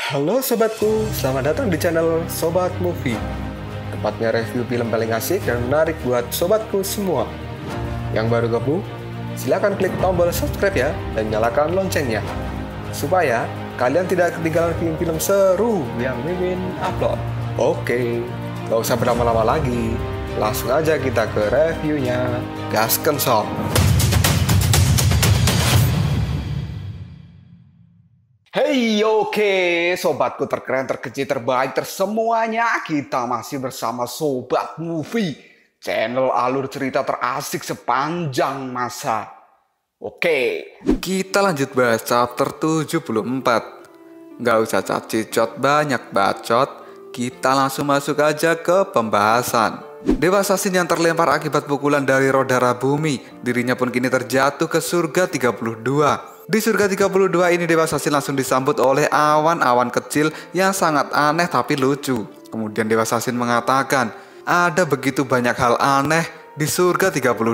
Halo sobatku, selamat datang di channel Sobat Movie. Tempatnya review film paling asik dan menarik buat sobatku semua. Yang baru gabung, silahkan klik tombol subscribe ya dan nyalakan loncengnya, supaya kalian tidak ketinggalan film-film seru yang Mimin upload. Oke, gak usah berlama-lama lagi, langsung aja kita ke reviewnya. Gasken sob. Hey, oke, sobatku terkeren, terkecil, terbaik, tersemuanya. Kita masih bersama Sobat Movie, channel alur cerita terasik sepanjang masa. Oke, kita lanjut bahas chapter 74. Gak usah cacicot banyak bacot, kita langsung masuk aja ke pembahasan. Dewa Sasin yang terlempar akibat pukulan dari Rodara Bumi, dirinya pun kini terjatuh ke surga 32. Di surga 32 ini Dewa Sasin langsung disambut oleh awan-awan kecil yang sangat aneh tapi lucu. Kemudian Dewa Sasin mengatakan, ada begitu banyak hal aneh di surga 32.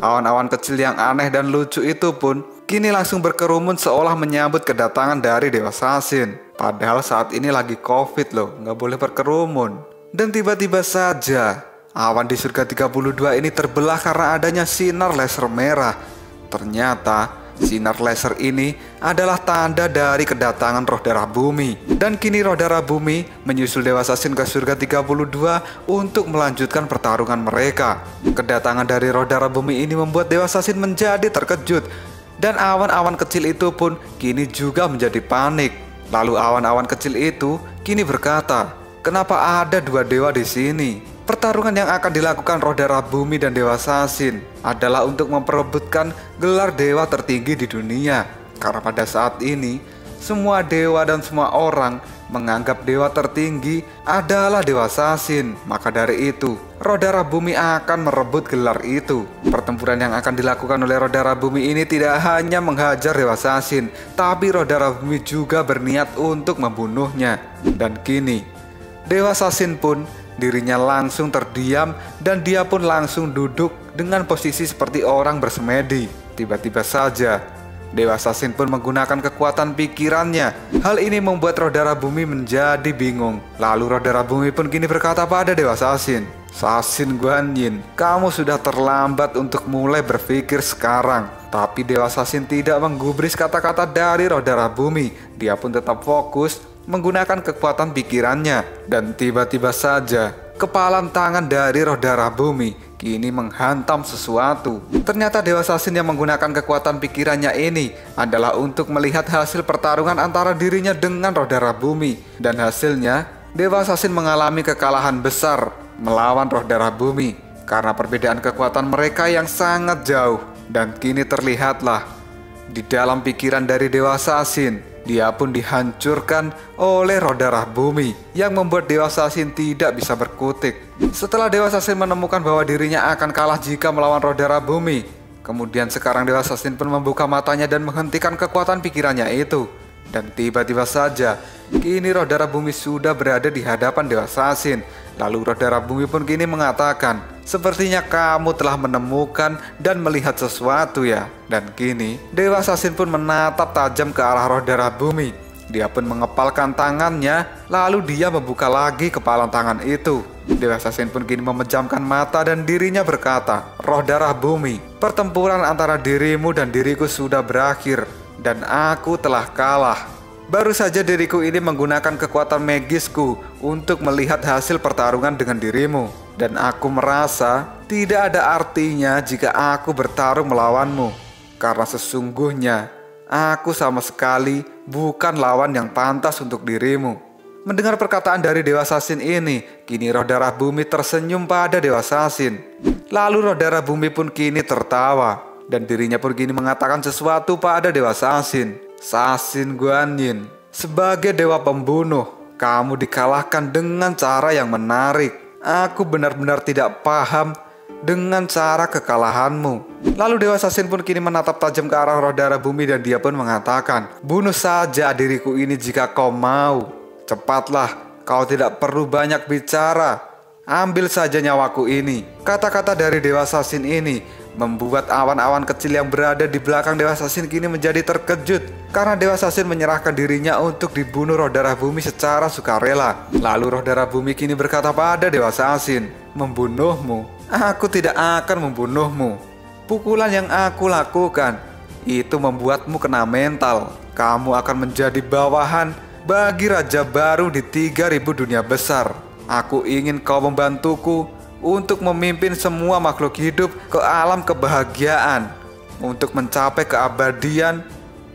Awan-awan kecil yang aneh dan lucu itu pun kini langsung berkerumun seolah menyambut kedatangan dari Dewa Sasin. Padahal saat ini lagi COVID loh, nggak boleh berkerumun. Dan tiba-tiba saja awan di surga 32 ini terbelah karena adanya sinar laser merah. Ternyata sinar laser ini adalah tanda dari kedatangan roh darah bumi. Dan kini roh darah bumi menyusul Dewa Sasin ke surga 32 untuk melanjutkan pertarungan mereka. Kedatangan dari roh darah bumi ini membuat Dewa Sasin menjadi terkejut. Dan awan-awan kecil itu pun kini juga menjadi panik. Lalu awan-awan kecil itu kini berkata, kenapa ada dua dewa di sini? Pertarungan yang akan dilakukan roh darah bumi dan Dewa Sasin adalah untuk memperebutkan gelar dewa tertinggi di dunia. Karena pada saat ini, semua dewa dan semua orang menganggap dewa tertinggi adalah Dewa Sasin. Maka dari itu, roh darah bumi akan merebut gelar itu. Pertempuran yang akan dilakukan oleh roh darah bumi ini tidak hanya menghajar Dewa Sasin, tapi roh darah bumi juga berniat untuk membunuhnya. Dan kini, Dewa Sasin pun dirinya langsung terdiam dan dia pun langsung duduk dengan posisi seperti orang bersemedi. Tiba-tiba saja Dewa Sasin pun menggunakan kekuatan pikirannya. Hal ini membuat roh darah bumi menjadi bingung. Lalu roh darah bumi pun kini berkata pada Dewa Sasin, Sasin Guanyin, kamu sudah terlambat untuk mulai berpikir sekarang. Tapi Dewa Sasin tidak menggubris kata-kata dari roh darah bumi. Dia pun tetap fokus menggunakan kekuatan pikirannya. Dan tiba-tiba saja kepalan tangan dari roh darah bumi kini menghantam sesuatu. Ternyata Dewa Sasin yang menggunakan kekuatan pikirannya ini adalah untuk melihat hasil pertarungan antara dirinya dengan roh darah bumi. Dan hasilnya Dewa Sasin mengalami kekalahan besar melawan roh darah bumi karena perbedaan kekuatan mereka yang sangat jauh. Dan kini terlihatlah di dalam pikiran dari Dewa Sasin, dia pun dihancurkan oleh roh darah bumi yang membuat Dewa Sasin tidak bisa berkutik. Setelah Dewa Sasin menemukan bahwa dirinya akan kalah jika melawan roh darah bumi, kemudian sekarang Dewa Sasin pun membuka matanya dan menghentikan kekuatan pikirannya itu. Dan tiba-tiba saja kini roh darah bumi sudah berada di hadapan Dewa Sasin. Lalu roh darah bumi pun kini mengatakan, sepertinya kamu telah menemukan dan melihat sesuatu ya. Dan kini Dewa Sasin pun menatap tajam ke arah roh darah bumi. Dia pun mengepalkan tangannya, lalu dia membuka lagi kepalan tangan itu. Dewa Sasin pun kini memejamkan mata dan dirinya berkata, roh darah bumi, pertempuran antara dirimu dan diriku sudah berakhir dan aku telah kalah. Baru saja diriku ini menggunakan kekuatan magisku untuk melihat hasil pertarungan dengan dirimu. Dan aku merasa tidak ada artinya jika aku bertarung melawanmu. Karena sesungguhnya aku sama sekali bukan lawan yang pantas untuk dirimu. Mendengar perkataan dari Dewa Sasin ini, kini roh darah bumi tersenyum pada Dewa Sasin. Lalu roh darah bumi pun kini tertawa. Dan dirinya pun kini mengatakan sesuatu pada Dewa Sasin. Sasin Guanyin, sebagai dewa pembunuh, kamu dikalahkan dengan cara yang menarik. Aku benar-benar tidak paham dengan cara kekalahanmu. Lalu Dewa Sasin pun kini menatap tajam ke arah roh darah bumi dan dia pun mengatakan, bunuh saja diriku ini jika kau mau. Cepatlah, kau tidak perlu banyak bicara. Ambil saja nyawaku ini. Kata-kata dari Dewa Sasin ini membuat awan-awan kecil yang berada di belakang Dewa Sasin kini menjadi terkejut. karena Dewa Sasin menyerahkan dirinya untuk dibunuh Roh Darah Bumi secara sukarela. Lalu Roh Darah Bumi kini berkata pada Dewa Sasin, "Membunuhmu? Aku tidak akan membunuhmu. Pukulan yang aku lakukan itu membuatmu kena mental. Kamu akan menjadi bawahan bagi raja baru di 3000 dunia besar. Aku ingin kau membantuku untuk memimpin semua makhluk hidup ke alam kebahagiaan, untuk mencapai keabadian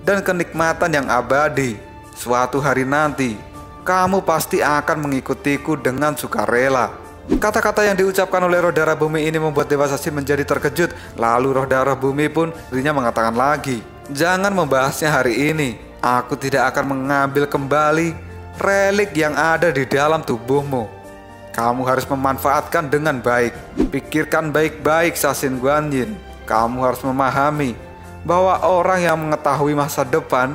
dan kenikmatan yang abadi. Suatu hari nanti, kamu pasti akan mengikutiku dengan sukarela." Kata-kata yang diucapkan oleh Roh Darah Bumi ini membuat Dewa Sasin menjadi terkejut. Lalu Roh Darah Bumi pun dirinya mengatakan lagi, "Jangan membahasnya hari ini. Aku tidak akan mengambil kembali relik yang ada di dalam tubuhmu. Kamu harus memanfaatkan dengan baik. Pikirkan baik-baik, Sasin Guanyin. Kamu harus memahami bahwa orang yang mengetahui masa depan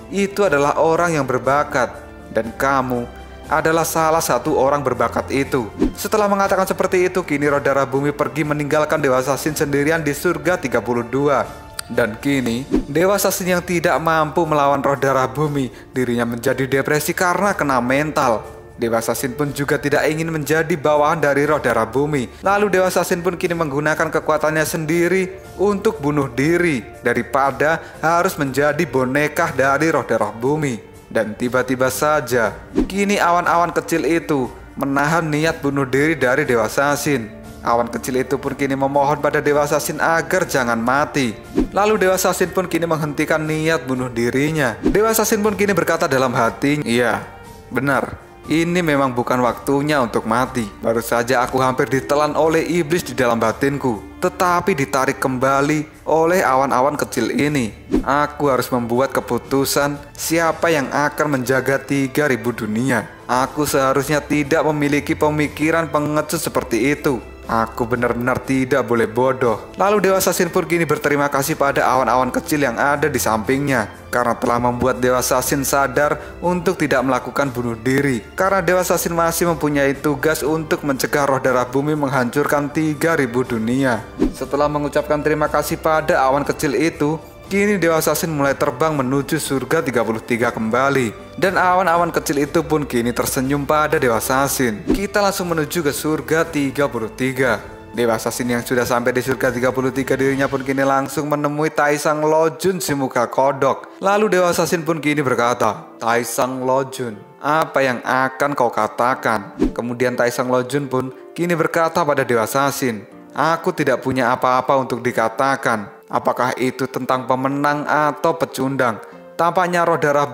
itu adalah orang yang berbakat, dan kamu adalah salah satu orang berbakat itu." Setelah mengatakan seperti itu, kini Roh Darah Bumi pergi meninggalkan Dewa Sasin sendirian di surga 32. Dan kini Dewa Sasin yang tidak mampu melawan Roh Darah Bumi, dirinya menjadi depresi karena kena mental. Dewa Sasin pun juga tidak ingin menjadi bawahan dari Roh Darah Bumi. Lalu Dewa Sasin pun kini menggunakan kekuatannya sendiri untuk bunuh diri daripada harus menjadi boneka dari Roh Darah Bumi. Dan tiba-tiba saja kini awan-awan kecil itu menahan niat bunuh diri dari Dewa Sasin. Awan kecil itu pun kini memohon pada Dewa Sasin agar jangan mati. Lalu Dewa Sasin pun kini menghentikan niat bunuh dirinya. Dewa Sasin pun kini berkata dalam hati, "Iya, benar. Ini memang bukan waktunya untuk mati. Baru saja aku hampir ditelan oleh iblis di dalam batinku, tetapi ditarik kembali oleh awan-awan kecil ini. Aku harus membuat keputusan siapa yang akan menjaga 3000 dunia. Aku seharusnya tidak memiliki pemikiran pengecut seperti itu. Aku benar-benar tidak boleh bodoh." Lalu Dewa Sasin pun kini berterima kasih pada awan-awan kecil yang ada di sampingnya, karena telah membuat Dewa Sasin sadar untuk tidak melakukan bunuh diri. Karena Dewa Sasin masih mempunyai tugas untuk mencegah Roh Darah Bumi menghancurkan 3000 dunia. Setelah mengucapkan terima kasih pada awan kecil itu, kini Dewa Sasin mulai terbang menuju surga 33 kembali. Dan awan-awan kecil itu pun kini tersenyum pada Dewa Sasin. Kita langsung menuju ke surga 33. Dewa Sasin yang sudah sampai di surga 33, dirinya pun kini langsung menemui Taisang Lojun si muka kodok. Lalu Dewa Sasin pun kini berkata, "Taisang Lojun, apa yang akan kau katakan?" Kemudian Taisang Lojun pun kini berkata pada Dewa Sasin, "Aku tidak punya apa-apa untuk dikatakan. Apakah itu tentang pemenang atau pecundang? Tampaknya Roh Darah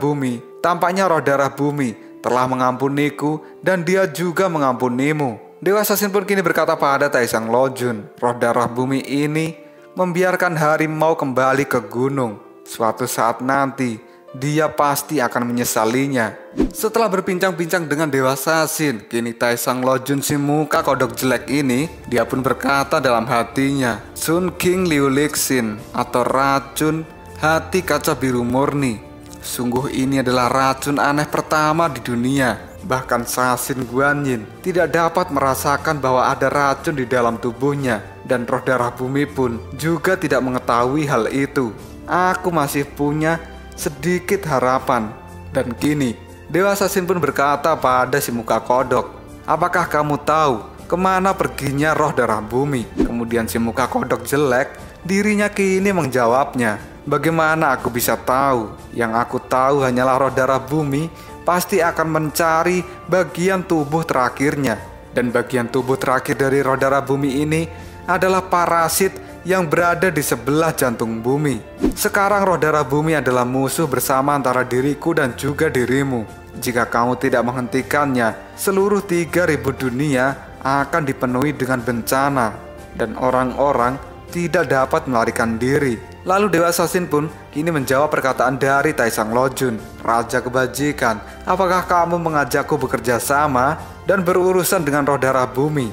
Bumi telah mengampuniku dan dia juga mengampunimu." Dewa Sasin pun kini berkata pada Taisang Lojun, "Roh Darah Bumi ini membiarkan harimau kembali ke gunung. Suatu saat nanti dia pasti akan menyesalinya." Setelah berbincang-bincang dengan Dewa Sasin, kini Taisang Lojun si muka kodok jelek ini, dia pun berkata dalam hatinya, "Sun King Liu Lixin atau racun hati kaca biru murni. Sungguh ini adalah racun aneh pertama di dunia. Bahkan Sasin Guanyin tidak dapat merasakan bahwa ada racun di dalam tubuhnya, dan Roh Darah Bumi pun juga tidak mengetahui hal itu. Aku masih punya sedikit harapan." Dan kini Dewa Sasin pun berkata pada si muka kodok, "Apakah kamu tahu kemana perginya Roh Darah Bumi?" Kemudian si muka kodok jelek dirinya kini menjawabnya, "Bagaimana aku bisa tahu? Yang aku tahu hanyalah Roh Darah Bumi pasti akan mencari bagian tubuh terakhirnya. Dan bagian tubuh terakhir dari Roh Darah Bumi ini adalah parasit yang berada di sebelah jantung bumi. Sekarang Roh Darah Bumi adalah musuh bersama antara diriku dan juga dirimu. Jika kamu tidak menghentikannya, seluruh 3000 dunia akan dipenuhi dengan bencana, dan orang-orang tidak dapat melarikan diri." Lalu Dewa Sasin pun kini menjawab perkataan dari Taisang Lojun, "Raja kebajikan, apakah kamu mengajakku bekerja sama dan berurusan dengan Roh Darah Bumi?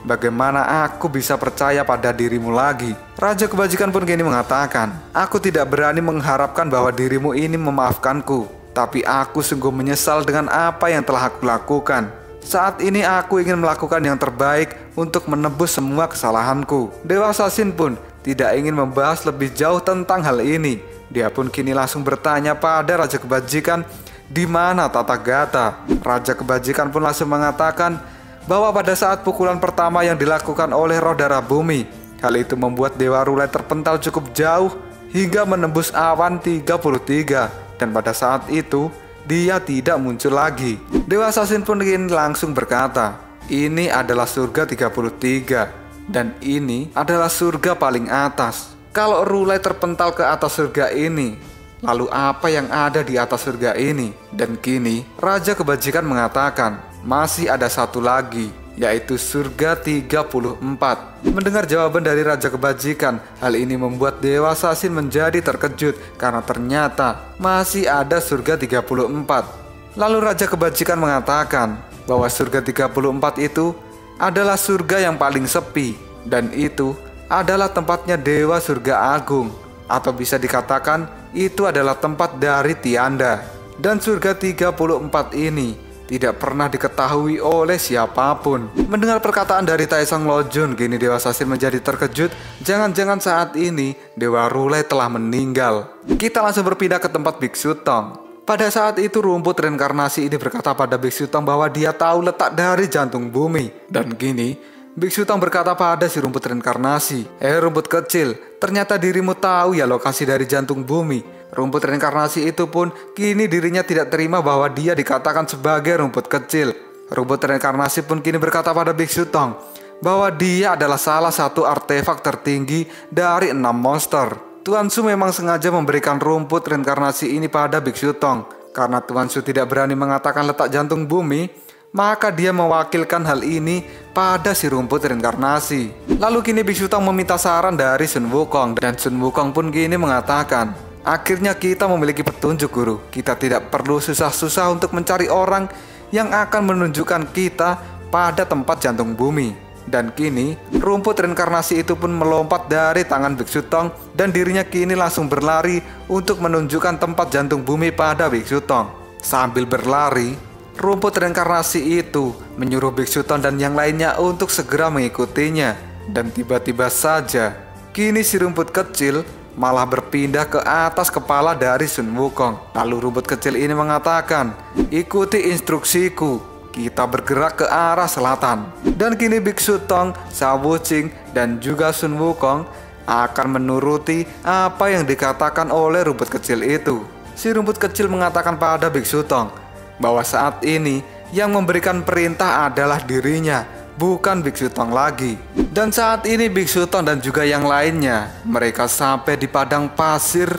Bagaimana aku bisa percaya pada dirimu lagi?" Raja kebajikan pun kini mengatakan, "Aku tidak berani mengharapkan bahwa dirimu ini memaafkanku, tapi aku sungguh menyesal dengan apa yang telah aku lakukan. Saat ini aku ingin melakukan yang terbaik untuk menebus semua kesalahanku." Dewa Sasin pun tidak ingin membahas lebih jauh tentang hal ini. Dia pun kini langsung bertanya pada Raja Kebajikan, di mana Tathagata. Raja Kebajikan pun langsung mengatakan bahwa pada saat pukulan pertama yang dilakukan oleh roh darah bumi, hal itu membuat Dewa Rulai terpental cukup jauh hingga menembus awan 33, dan pada saat itu dia tidak muncul lagi. Dewa Assassin pun kini langsung berkata, ini adalah surga 33 dan ini adalah surga paling atas. Kalau Rulai terpental ke atas surga ini, lalu apa yang ada di atas surga ini? Dan kini Raja Kebajikan mengatakan, masih ada satu lagi, yaitu surga 34. Mendengar jawaban dari Raja Kebajikan, hal ini membuat Dewa Assassin menjadi terkejut karena ternyata masih ada surga 34. Lalu Raja Kebajikan mengatakan bahwa surga 34 itu adalah surga yang paling sepi, dan itu adalah tempatnya Dewa Surga Agung, atau bisa dikatakan itu adalah tempat dari Tianda. Dan surga 34 ini tidak pernah diketahui oleh siapapun. Mendengar perkataan dari Taesong Lojun, kini Dewa Assassin menjadi terkejut. Jangan-jangan saat ini Dewa Rulai telah meninggal. Kita langsung berpindah ke tempat Biksu Tong. Pada saat itu rumput reinkarnasi ini berkata pada Biksu Tong bahwa dia tahu letak dari jantung bumi. Dan kini Biksu Tong berkata pada si rumput reinkarnasi, rumput kecil, ternyata dirimu tahu ya lokasi dari jantung bumi. Rumput reinkarnasi itu pun kini dirinya tidak terima bahwa dia dikatakan sebagai rumput kecil. Rumput reinkarnasi pun kini berkata pada Biksu Tong bahwa dia adalah salah satu artefak tertinggi dari 6 monster. Tuan Su memang sengaja memberikan rumput reinkarnasi ini pada Biksu Tong. Karena Tuan Su tidak berani mengatakan letak jantung bumi, maka dia mewakilkan hal ini pada si rumput reinkarnasi. Lalu kini Biksu Tong meminta saran dari Sun Wukong, dan Sun Wukong pun kini mengatakan, akhirnya kita memiliki petunjuk guru. Kita tidak perlu susah-susah untuk mencari orang yang akan menunjukkan kita pada tempat jantung bumi. Dan kini rumput reinkarnasi itu pun melompat dari tangan Biksu Tong, dan dirinya kini langsung berlari untuk menunjukkan tempat jantung bumi pada Biksu Tong. Sambil berlari, rumput reinkarnasi itu menyuruh Biksu Tong dan yang lainnya untuk segera mengikutinya. Dan tiba-tiba saja, kini si rumput kecil malah berpindah ke atas kepala dari Sun Wukong. Lalu rumput kecil ini mengatakan, ikuti instruksiku, kita bergerak ke arah selatan. Dan kini Biksu Tong, Sha Wuqing, dan juga Sun Wukong akan menuruti apa yang dikatakan oleh rumput kecil itu. Si rumput kecil mengatakan pada Biksu Tong bahwa saat ini yang memberikan perintah adalah dirinya, bukan Biksu Tong lagi. Dan saat ini Biksu Tong dan juga yang lainnya, mereka sampai di padang pasir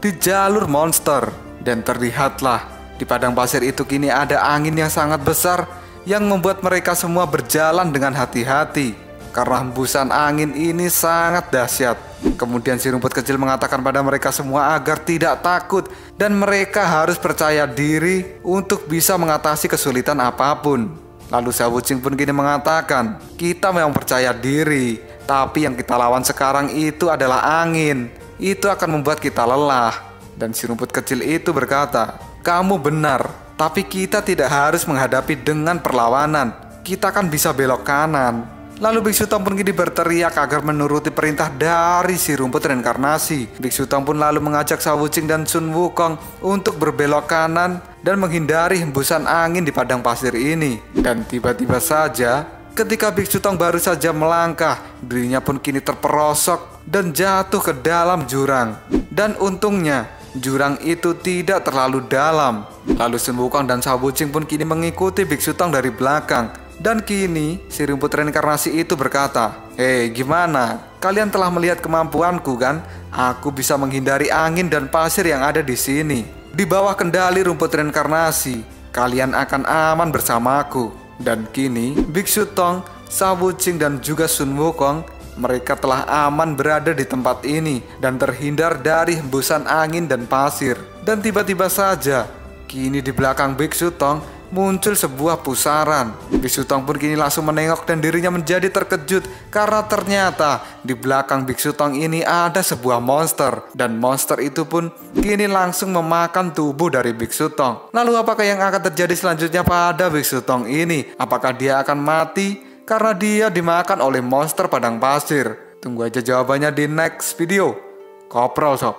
di jalur monster. Dan terlihatlah di padang pasir itu kini ada angin yang sangat besar yang membuat mereka semua berjalan dengan hati-hati karena hembusan angin ini sangat dahsyat. Kemudian si rumput kecil mengatakan pada mereka semua agar tidak takut dan mereka harus percaya diri untuk bisa mengatasi kesulitan apapun. Lalu Sha Wuqing pun kini mengatakan, kita memang percaya diri, tapi yang kita lawan sekarang itu adalah angin. Itu akan membuat kita lelah. Dan si rumput kecil itu berkata, kamu benar, tapi kita tidak harus menghadapi dengan perlawanan. Kita kan bisa belok kanan. Lalu Biksu Tong pun kini berteriak agar menuruti perintah dari si rumput reinkarnasi. Biksu Tong pun lalu mengajak Sha Wuqing dan Sun Wukong untuk berbelok kanan dan menghindari hembusan angin di padang pasir ini. Dan tiba-tiba saja, ketika Biksu Tong baru saja melangkah, dirinya pun kini terperosok dan jatuh ke dalam jurang. Dan untungnya, jurang itu tidak terlalu dalam. Lalu Sun Wukong dan Sha Wuqing pun kini mengikuti Biksu Tong dari belakang. Dan kini si rumput reinkarnasi itu berkata, hei gimana? Kalian telah melihat kemampuanku kan? Aku bisa menghindari angin dan pasir yang ada di sini. Di bawah kendali rumput reinkarnasi, kalian akan aman bersamaku. Dan kini Biksu Tong, Sha Wuqing dan juga Sun Wukong, mereka telah aman berada di tempat ini dan terhindar dari hembusan angin dan pasir. Dan tiba-tiba saja, kini di belakang Biksu Tong muncul sebuah pusaran. Biksu Tong pun kini langsung menengok dan dirinya menjadi terkejut karena ternyata di belakang Biksu Tong ini ada sebuah monster. Dan monster itu pun kini langsung memakan tubuh dari Biksu Tong. Lalu apakah yang akan terjadi selanjutnya pada Biksu Tong ini? Apakah dia akan mati karena dia dimakan oleh monster padang pasir? Tunggu aja jawabannya di next video. Koprol sob.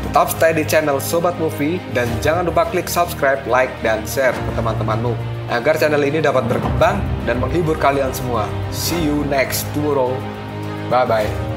Tetap stay di channel Sobat Movie dan jangan lupa klik subscribe, like, dan share ke teman-temanmu agar channel ini dapat berkembang dan menghibur kalian semua. See you next tomorrow. Bye-bye.